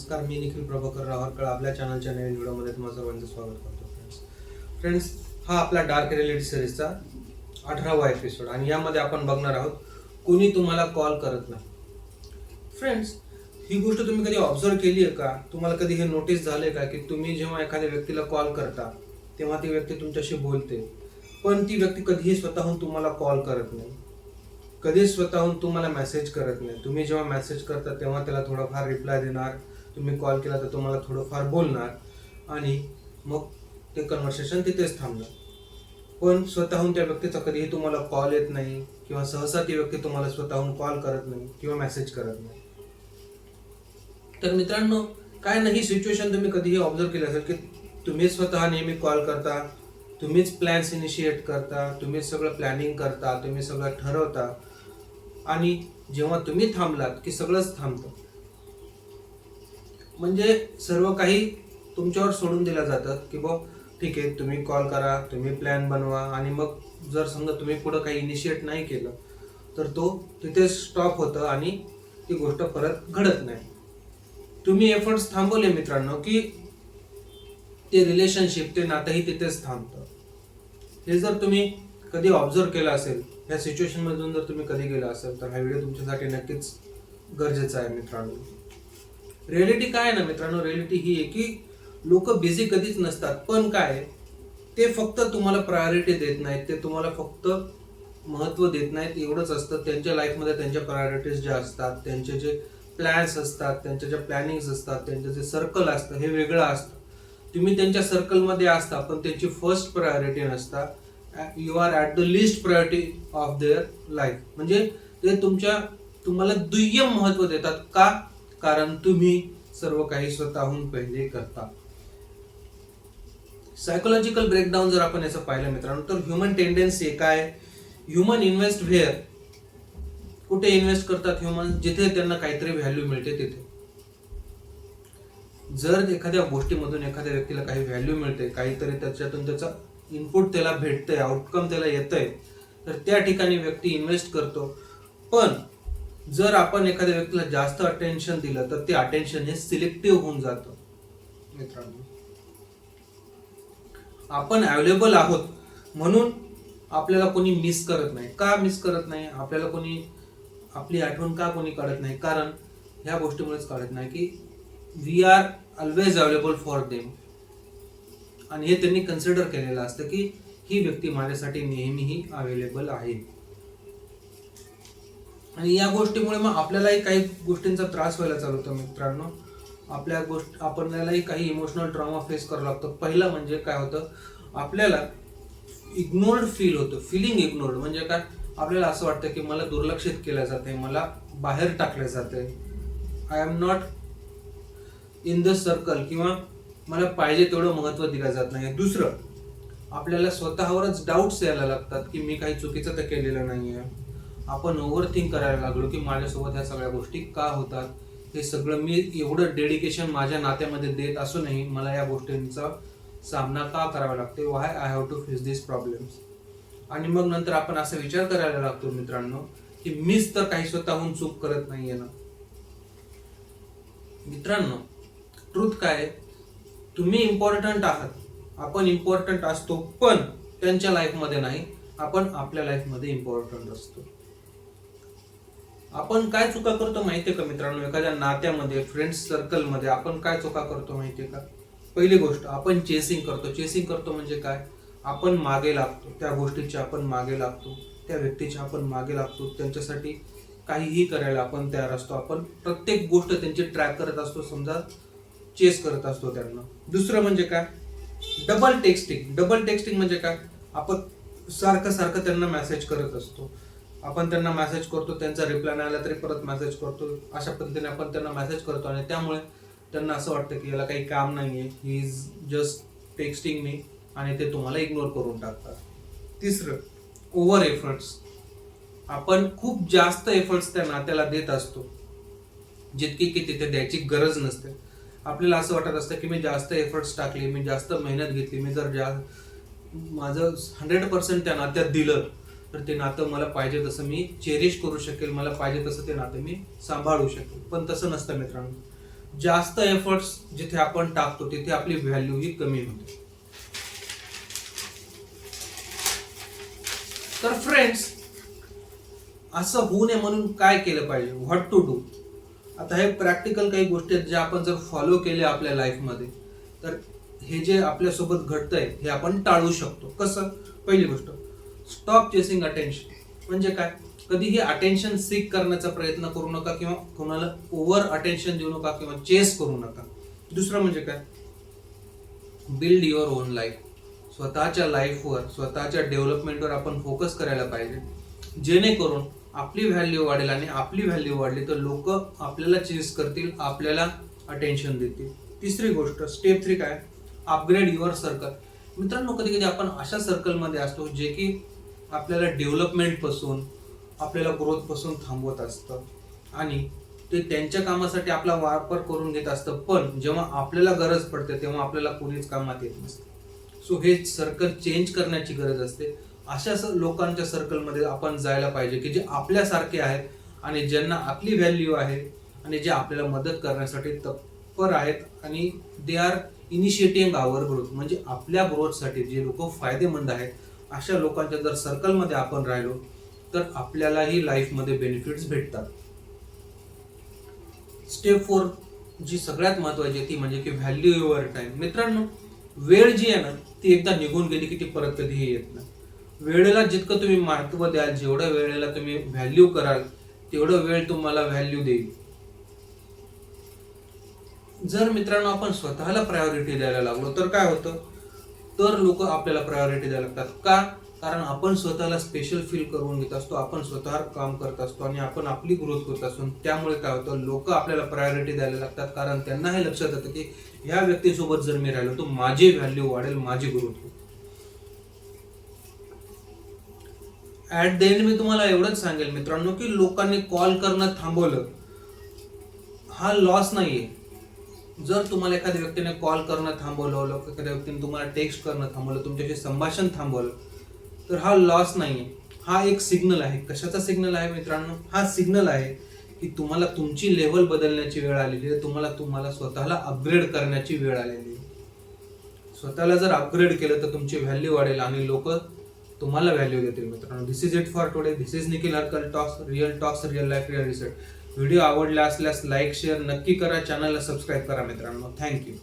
नमस्कार, मी निखिल प्रभाकर राहरकर आपल्या चॅनलच्या नवीन व्हिडिओमध्ये तुम्हा सर्वांचं स्वागत करतो. फ्रेंड्स, हा आपला डार्क रिलेटेड सिरीजचा 18वा एपिसोड आणि यामध्ये आपण बघणार आहोत कोणी तुम्हाला कॉल करत नाही. फ्रेंड्स, ही गोष्ट तुम्ही कधी ऑब्झर्व केली आहे का? तुम्हाला कधी हे नोटीस झाले का की तुम्ही जेव्हा एखाद्या व्यक्तीला कॉल करता तेव्हा ती व्यक्ती तुमच्याशी बोलते, पण ती व्यक्ती कधीही स्वतःहून तुम्हाला कॉल करत नाही, कधी स्वतःहून तुम्हाला मेसेज करत नाही. तुम्ही जेव्हा मेसेज करता तेव्हा त्याला थोडाफार रिप्लाय देणार, तुम्ही कॉल केला तर तुम्हाला थोडंफार बोलणार आणि मग ते कन्व्हर्सेशन तिथेच थांबणार. पण स्वतःहून त्या व्यक्तीचा कधीही तुम्हाला कॉल येत नाही किंवा सहसा ती व्यक्ती तुम्हाला स्वतःहून कॉल करत नाही किंवा मेसेज करत नाही. तर मित्रांनो, काय नाही, सिच्युएशन तुम्ही कधीही ऑब्झर्व केली असेल की तुम्ही स्वतः नेहमी कॉल करता, तुम्हीच प्लॅन्स इनिशिएट करता, तुम्हीच सगळं प्लॅनिंग करता, तुम्ही सगळं ठरवता आणि जेव्हा तुम्ही थांबलात की सगळंच थांबतं. म्हणजे सर्व काही तुमच्यावर सोडून दिलं जातं की बघ ठीक आहे, तुम्ही कॉल करा, तुम्ही प्लॅन बनवा आणि मग जर समजा तुम्ही पुढं काही इनिशिएट नाही केलं तर तो तिथे स्टॉप होतं आणि ती गोष्ट परत घडत नाही. तुम्ही एफर्ट्स थांबवले मित्रांनो की ते रिलेशनशिप, ते नातंही तिथेच थांबतं. हे जर तुम्ही कधी ऑब्झर्व केलं असेल, या सिच्युएशन मधून जर तुम्ही कधी गेला असेल तर हा व्हिडिओ तुमच्यासाठी नक्कीच गरजेचा आहे मित्रांनो. रिॲलिटी काय आहे ना मित्रांनो, रिॲलिटी ही आहे की लोक बिझी कधीच नसतात, पण काय ते फक्त तुम्हाला प्रायोरिटी देत नाहीत, ते तुम्हाला फक्त महत्त्व देत नाहीत एवढंच असतं. त्यांच्या लाईफमध्ये त्यांच्या प्रायोरिटीज ज्या असतात, त्यांचे जे प्लॅन्स असतात, त्यांच्या ज्या प्लॅनिंग्स असतात, त्यांचं जे सर्कल असतं हे वेगळं असतं. तुम्ही त्यांच्या सर्कलमध्ये असता पण त्यांची फर्स्ट प्रायोरिटी नसता. You are at the list priority of their life. म्हणजे ते तुम्हाला दुय्यम महत्त्व देतात. का? कारण तुम्ही सर्व काही स्वतःहून पहिले करता. सायकोलॉजिकल ब्रेकडाऊन जर आपण याचं पाहिलं मित्रांनो तर ह्युमन टेंडन्सी काय, ह्युमन इन्व्हेस्ट व्हेअर. कुठे इन्व्हेस्ट करतात ह्युमन? जिथे त्यांना काहीतरी व्हॅल्यू मिळते तिथे. जर एखाद्या गोष्टीमधून एखाद्या व्यक्तीला काही व्हॅल्यू मिळते, काहीतरी त्याच्यातून त्याचा इनपुट त्याला भेटतंय, आउटकम त्याला येतंय, तर त्या ठिकाणी व्यक्ती इन्व्हेस्ट करतो. पण जर आपण एखाद्या व्यक्तीला जास्त अटेन्शन दिलं तर ते अटेन्शन हे सिलेक्टिव्ह होऊन जातं मित्रांनो. आपण अवेलेबल आहोत म्हणून आपल्याला कोणी मिस करत नाही. का मिस करत नाही? आपल्याला कोणी आपली आठवण का कोणी काढत नाही? कारण ह्या गोष्टीमुळेच काढत नाही की we are always available for them. आणि हे त्यांनी कन्सिडर केलेलं असतं की ही व्यक्ती माझ्यासाठी नेहमीही अवेलेबल आहे. आणि या गोष्टीमुळे मग आपल्यालाही काही गोष्टींचा त्रास व्हायला चालू होतो मित्रांनो. आपल्यालाही काही इमोशनल ट्रॉमा फेस करावा लागतो. पहिलं म्हणजे काय होतं, आपल्याला इग्नोर्ड फील होतं. फिलिंग इग्नोर्ड म्हणजे काय? आपल्याला असं वाटतं की मला दुर्लक्षित केलं जाते, मला बाहेर टाकलं जाते, I am not in the circle, किंवा मला पाहिजे तेवढं महत्त्व दिलं जात नाही. दुसरं, आपल्याला स्वतःवरच डाऊट्स यायला लागतात की मी काही चुकीचं तर केलेलं नाहीये. आपण ओव्हर थिंक करायला लागलो की माझ्यासोबत ह्या सगळ्या गोष्टी का होतात, हे सगळं मी एवढं डेडिकेशन माझ्या नात्यामध्ये देत असूनही मला या गोष्टींचा सामना का करावा लागतो, why I have to face this problems. आणि मग नंतर आपण असा विचार करायला लागतो मित्रांनो की मीच तर काही स्वतःहून चूक करत नाहीये ना. मित्रांनो, ट्रूथ काय, तुम्ही इम्पॉर्टंट आहात, आपण इम्पॉर्टंट असतो, पण त्यांच्या लाईफमध्ये नाही, आपण आपल्या लाईफमध्ये इम्पॉर्टंट असतो. आपण काय चुका करतो माहितीये का मित्रांनो? एखाद्या नात्यामध्ये, फ्रेंड्स सर्कलमध्ये आपण काय चुका करतो माहितीये का? पहिली गोष्ट, आपण चेसिंग करतो. चेसिंग करतो म्हणजे काय? आपण मागे लागतो, त्या गोष्टीच्या आपण मागे लागतो, त्या व्यक्तीच्या आपण मागे लागतो, त्यांच्यासाठी काहीही करायला आपण तयार असतो. आपण प्रत्येक गोष्ट त्यांची ट्रॅक करत असतो, समजा चेस करत असतो त्यांना. दुसरं म्हणजे काय? Double texting. डबल टेक्स्टिंग म्हणजे काय? आपण सारखं त्यांना मेसेज करत असतो. आपण त्यांना मेसेज करतो, त्यांचा रिप्लाय नाही आला तरी परत मेसेज करतो. अशा पद्धतीने आपण त्यांना मेसेज करतो आणि त्यामुळे त्यांना असं वाटतं की याला काही काम नाहीये, ही इज जस्ट टेक्स्टिंग मी, आणि ते तुम्हाला इग्नोर करून टाकतात. तिसरं, ओव्हर एफर्ट्स. आपण खूप जास्त एफर्ट्स त्या नात्याला देत असतो, जितकी की तिथे द्यायची गरज नसते. आपल्याला असं वाटत असतं की मी जास्त एफर्ट्स टाकले, मी जास्त मेहनत घेतली, मी जर माझं 100% त्या नात्यात दिलं तर ते नातं मला पाहिजे तसं मी चेरिश करू शकेल, मला पाहिजे तसं ते नातं मी सांभाळू शकेल. पण तसं नसतं मित्रांनो. जास्त एफर्ट्स जिथे आपण टाकतो तिथे आपली व्हॅल्यू ही कमी होते. तर फ्रेंड्स, असं होऊ नये म्हणून काय केलं पाहिजे, व्हॉट टू डू. आता हे प्रॅक्टिकल काही गोष्टी आहेत ज्या आपण जर फॉलो केल्या आपल्या लाईफमध्ये तर हे जे आपल्यासोबत घडतंय हे आपण टाळू शकतो. कसं? पहिली गोष्ट, स्टॉप चेसिंग अटेन्शन. म्हणजे काय? कधीही अटेन्शन सीक करण्याचा प्रयत्न करू नका किंवा कोणाला ओव्हर अटेन्शन देऊ नका किंवा चेस करू नका. दुसरं म्हणजे काय? Build your on life. स्वतःच्या लाईफवर, स्वतःच्या डेव्हलपमेंटवर आपण फोकस करायला पाहिजे, जेणेकरून आपली व्हॅल्यू वाढेल आणि आपली व्हॅल्यू वाढली तर लोक आपल्याला चेस करतील, आपल्याला अटेन्शन देतील. तिसरी गोष्ट, स्टेप 3 काय? Upgrade your circle. मित्रांनो, कधी कधी आपण अशा सर्कलमध्ये असतो जे की आपल्याला डेव्हलपमेंट पासून, आपल्याला ग्रोथ पासून थांबवत असतं आणि ते त्यांच्या कामासाठी आपला वापर करून घेत असतं, पण जेव्हा आपल्याला गरज पडते तेव्हा आपल्याला कोणीच कामात येत नसतं. सो हे सर्कल चेंज करण्याची गरज असते. अशा लोकांच्या सर्कलमध्ये आपण जायला पाहिजे की जे आपल्यासारखे आहेत आणि ज्यांना आपली व्हॅल्यू आहे आणि जे आपल्याला मदत करण्यासाठी तत्पर आहेत आणि they are initiating our growth. म्हणजे आपल्या ग्रोथसाठी जे लोक फायदेमंद आहेत अशा लोकांच्या जर सर्कलमध्ये आपण राहिलो तर आपल्यालाही लाईफमध्ये बेनिफिट्स भेटतात. स्टेप 4 जी सगळ्यात महत्वाची ती म्हणजे की व्हॅल्यू युअर टाइम. मित्रांनो, वेळ जी आहे ना ती एकदा निघून गेली की ती परत कधीही येत नाही. वेळेला जितकं तुम्ही महत्व द्याल, जेवढ्या वेळेला तुम्ही व्हॅल्यू कराल तेवढं वेळ तुम्हाला व्हॅल्यू देईल. जर मित्रांनो आपण स्वतःला प्रायोरिटी द्यायला लागलो तर काय होतं, तर लोक आपल्याला प्रायोरिटी द्यायला लागतात. का? कारण आपण स्वतःला स्पेशल फील करून घेत असतो, आपण स्वतःवर काम करत असतो आणि आपण आपली ग्रोथ करत असतो. त्यामुळे काय होतं, लोक आपल्याला प्रायोरिटी द्यायला लागतात कारण त्यांना हे लक्षात येतं की ह्या व्यक्तीसोबत जर मी राहिलो तर माझी व्हॅल्यू वाढेल, माझी ग्रोथ होईल. ऍट द एंड मी तुम्हाला एवढंच सांगेल मित्रांनो की लोकांनी कॉल करणं थांबवलं हा लॉस नाहीये. जर तुम्हाला एखाद्या व्यक्तीने कॉल करणं थांबवलं, एखाद्या व्यक्तीने तुम्हाला टेक्स्ट करणं थांबवलं, तुमच्याशी संभाषण थांबवलं तर हा लॉस नाहीये. हा एक सिग्नल आहे. कशाचा सिग्नल आहे मित्रांनो? हा सिग्नल आहे की तुम्हाला तुमची लेवल बदलण्याची वेळ आलेली आहे, तुम्हाला स्वतःला अपग्रेड करण्याची वेळ आलेली आहे. स्वतःला जर अपग्रेड केलं तर तुमची व्हॅल्यू वाढेल आणि लोक तुम्हाला व्हॅल्यू देतील. मित्रांनो, this is it for today. This is Nikhil Harkal talks, real life real research. Video आवडला असल्यास लाईक शेअर नक्की करा, चॅनलला सबस्क्राईब करा मित्रांनो. थँक्यू.